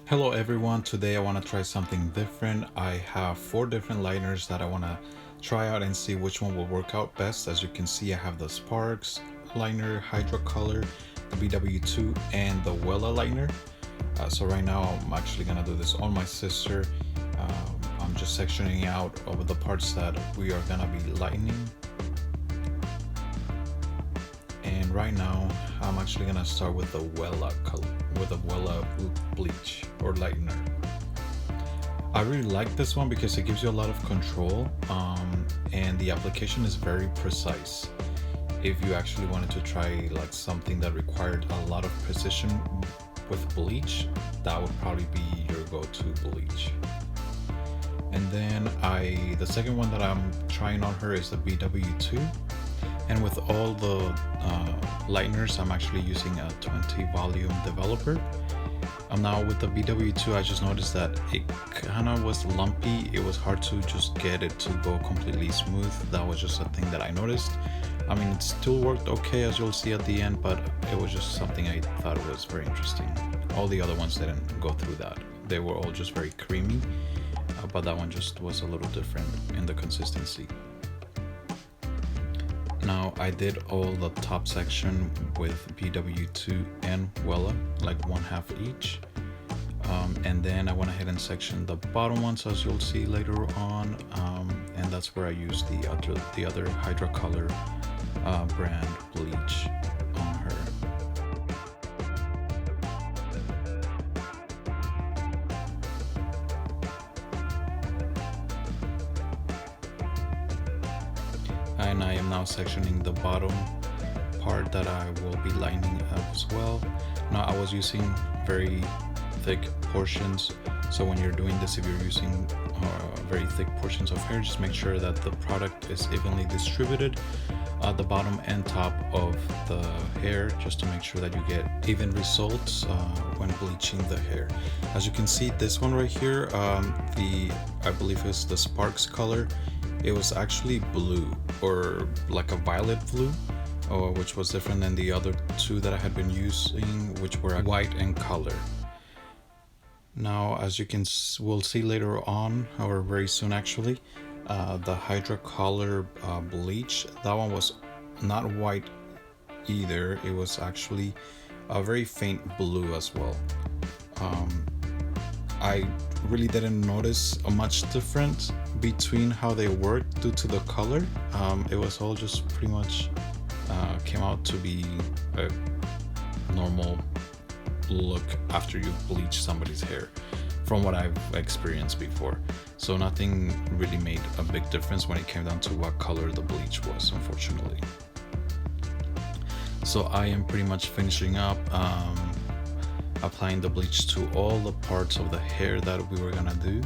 Hello everyone, today I want to try something different. I have 4 different lighteners that I want to try out and see which one will work out best. As you can see, I have the Sparks lightener, Hidracolor, the BW2, and the Wella lightener. So right now I'm actually going to do this on my sister. I'm just sectioning out of the parts that we are going to be lightening. And right now I'm actually going to start with the Wella color, with the Wella bleach or lightener. I really like this one because it gives you a lot of control, and the application is very precise. If you actually wanted to try like something that required a lot of precision with bleach, that would probably be your go-to bleach. And then the second one that I'm trying on her is the BW2. And with all the lighteners, I'm actually using a 20 volume developer. Now with the BW2, I just noticed that it kind of was lumpy. It was hard to just get it to go completely smooth. That was just a thing that I noticed. I mean, it still worked okay, as you'll see at the end, but it was just something I thought was very interesting. All the other ones didn't go through that. They were all just very creamy, but that one just was a little different in the consistency. Now I did all the top section with BW2 and Wella, like 1/2 each. And then I went ahead and sectioned the bottom ones, as you'll see later on. And that's where I used the other Hidracolor brand bleach on her. And I am now sectioning the bottom part that I will be lining up as well. Now I was using very thick portions, so when you're doing this, if you're using very thick portions of hair, just make sure that the product is evenly distributed at the bottom and top of the hair, just to make sure that you get even results when bleaching the hair. As you can see, this one right here, I believe is the Sparks color. It was actually blue, or like a violet blue, which was different than the other two that I had been using, which were white in color. Now, as you we'll see later on, or very soon actually, the Hidracolor bleach, that one was not white either. It was actually a very faint blue as well. I really didn't notice a much difference between how they worked due to the color. It was all just pretty much came out to be a normal look after you bleach somebody's hair, from what I've experienced before. So nothing really made a big difference when it came down to what color the bleach was, unfortunately. So I am pretty much finishing up applying the bleach to all the parts of the hair that we were gonna do.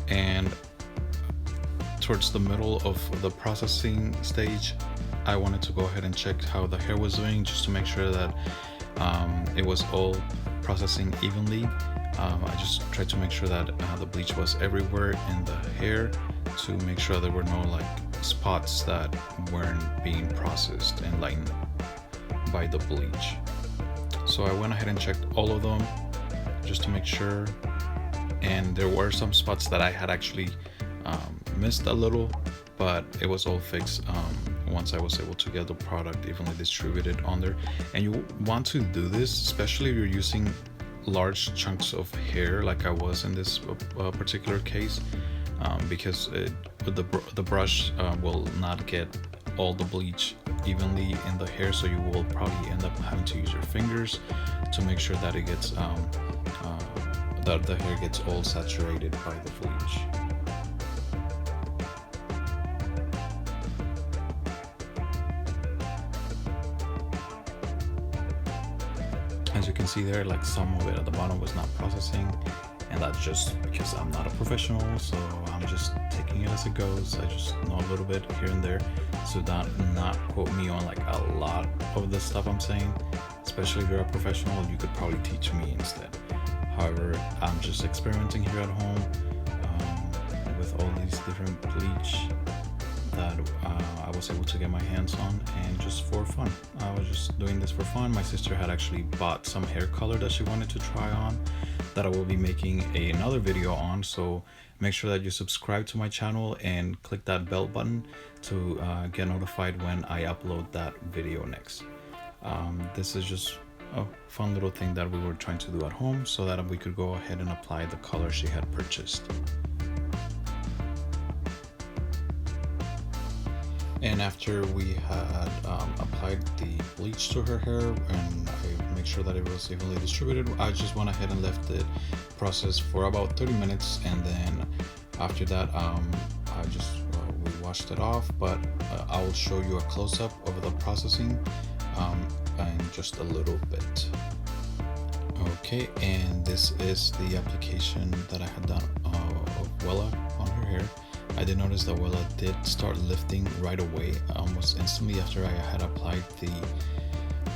And towards the middle of the processing stage, I wanted to go ahead and check how the hair was doing, just to make sure that it was all processing evenly. I just tried to make sure that the bleach was everywhere in the hair, to make sure there were no like spots that weren't being processed and lightened by the bleach. So I went ahead and checked all of them just to make sure, and there were some spots that I had actually missed a little, but it was all fixed once I was able to get the product evenly distributed on there. And you want to do this, especially if you're using large chunks of hair like I was in this particular case, because the brush will not get all the bleach evenly in the hair, so you will probably end up having to use your fingers to make sure that it gets that the hair gets all saturated by the bleach. As you can see there, like some of it at the bottom was not processing, and that's just because I'm not a professional, so I'm just taking it as it goes. I just know a little bit here and there, so not quote me on like a lot of the stuff I'm saying. Especially if you're a professional, you could probably teach me instead. However, I'm just experimenting here at home with all these different bleach that I was able to get my hands on, and just for fun. I was just doing this for fun. My sister had actually bought some hair color that she wanted to try on, that I will be making another video on. So make sure that you subscribe to my channel and click that bell button to get notified when I upload that video next. This is just a fun little thing that we were trying to do at home so that we could go ahead and apply the color she had purchased. And after we had applied the bleach to her hair and I make sure that it was evenly distributed, I just went ahead and left it process for about 30 minutes, and then after that we washed it off. But I will show you a close-up of the processing in just a little bit. Okay, and this is the application that I had done of Wella on her hair. I did notice that Wella did start lifting right away, almost instantly after I had applied the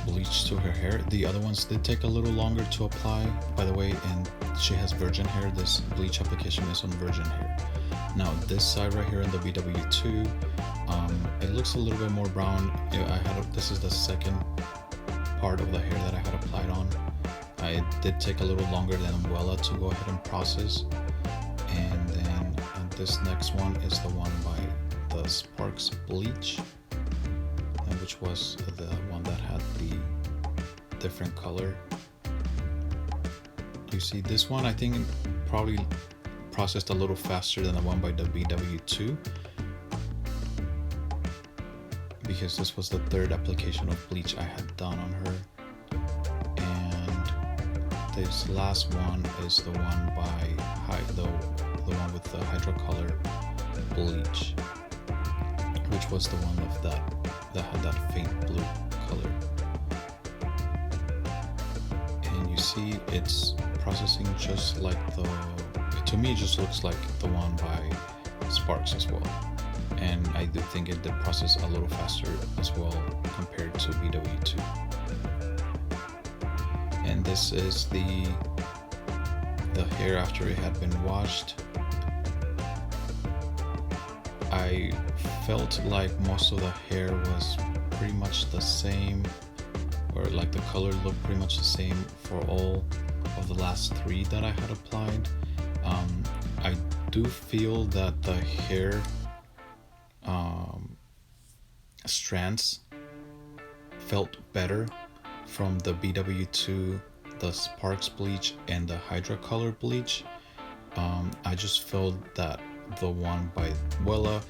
bleach to her hair. The other ones did take a little longer to apply, by the way, and she has virgin hair. This bleach application is on virgin hair. Now this side right here in the BW2, it looks a little bit more brown. This is the second part of the hair that I had applied on. It did take a little longer than Wella to go ahead and process. And then this next one is the one by the Sparks bleach, which was the one that had the different color. You see this one, I think probably processed a little faster than the one by the BW2, because this was the third application of bleach I had done on her. And this last one is the one by the one with the Hidracolor bleach, which was the one of that had that faint blue color. And you see it's processing just like to me it just looks like the one by Sparks as well. And I do think it did process a little faster as well compared to BW2. And this is the hair after it had been washed. I felt like most of the hair was pretty much the same, or like the color looked pretty much the same for all of the last three that I had applied. I do feel that the hair strands felt better from the BW2, the Sparks bleach, and the Hidracolor bleach. I just felt that the one by Wella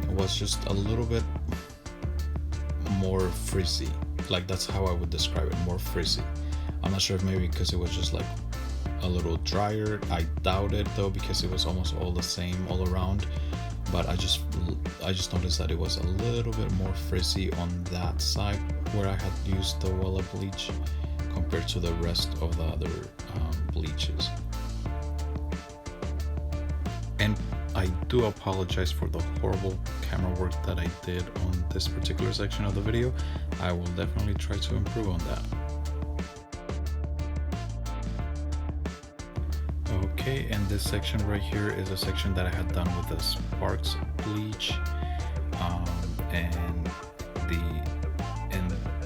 was just a little bit more frizzy. Like, that's how I would describe it, more frizzy. I'm not sure if maybe because it was just like a little drier. I doubt it though, because it was almost all the same all around. But I just noticed that it was a little bit more frizzy on that side where I had used the Wella bleach compared to the rest of the other bleaches. And I do apologize for the horrible camera work that I did on this particular section of the video. I will definitely try to improve on that. Okay, and this section right here is a section that I had done with the Sparks bleach, and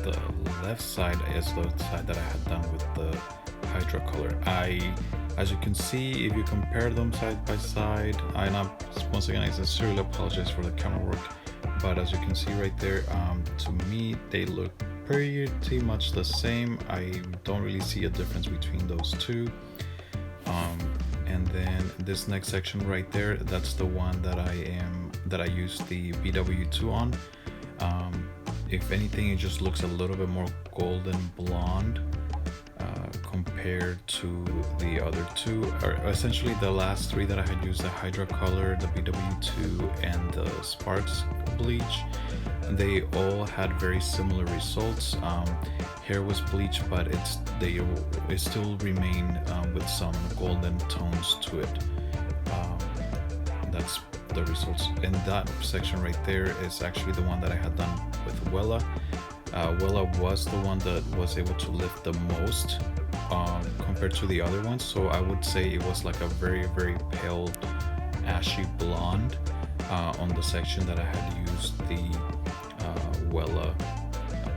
the left side is the side that I had done with the Hidracolor. As you can see, if you compare them side by side, once again, I sincerely apologize for the camera work, but as you can see right there, to me they look pretty much the same. I don't really see a difference between those two. And then this next section right there, that's the one that I used the BW2 on. If anything, it just looks a little bit more golden blonde compared to the other two, or essentially the last three that I had used, the Hidracolor, the BW2, and the Sparks bleach. They all had very similar results. Hair was bleached, but it still remained with some golden tones to it. That's the results. And that section right there is actually the one that I had done with Wella. Wella was the one that was able to lift the most compared to the other ones. So I would say it was like a very, very pale ashy blonde on the section that I had used the Wella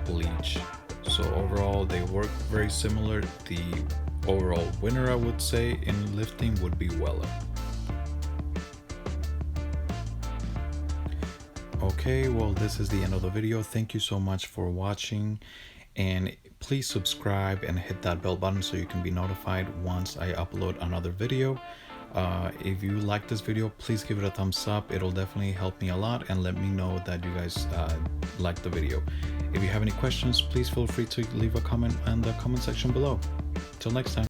bleach. So overall they work very similar. The overall winner, I would say, in lifting would be Wella. Okay, well, this is the end of the video. Thank you so much for watching, and please subscribe and hit that bell button so you can be notified once I upload another video. If you like this video, please give it a thumbs up. It'll definitely help me a lot and let me know that you guys liked the video. If you have any questions, please feel free to leave a comment in the comment section below. Till next time.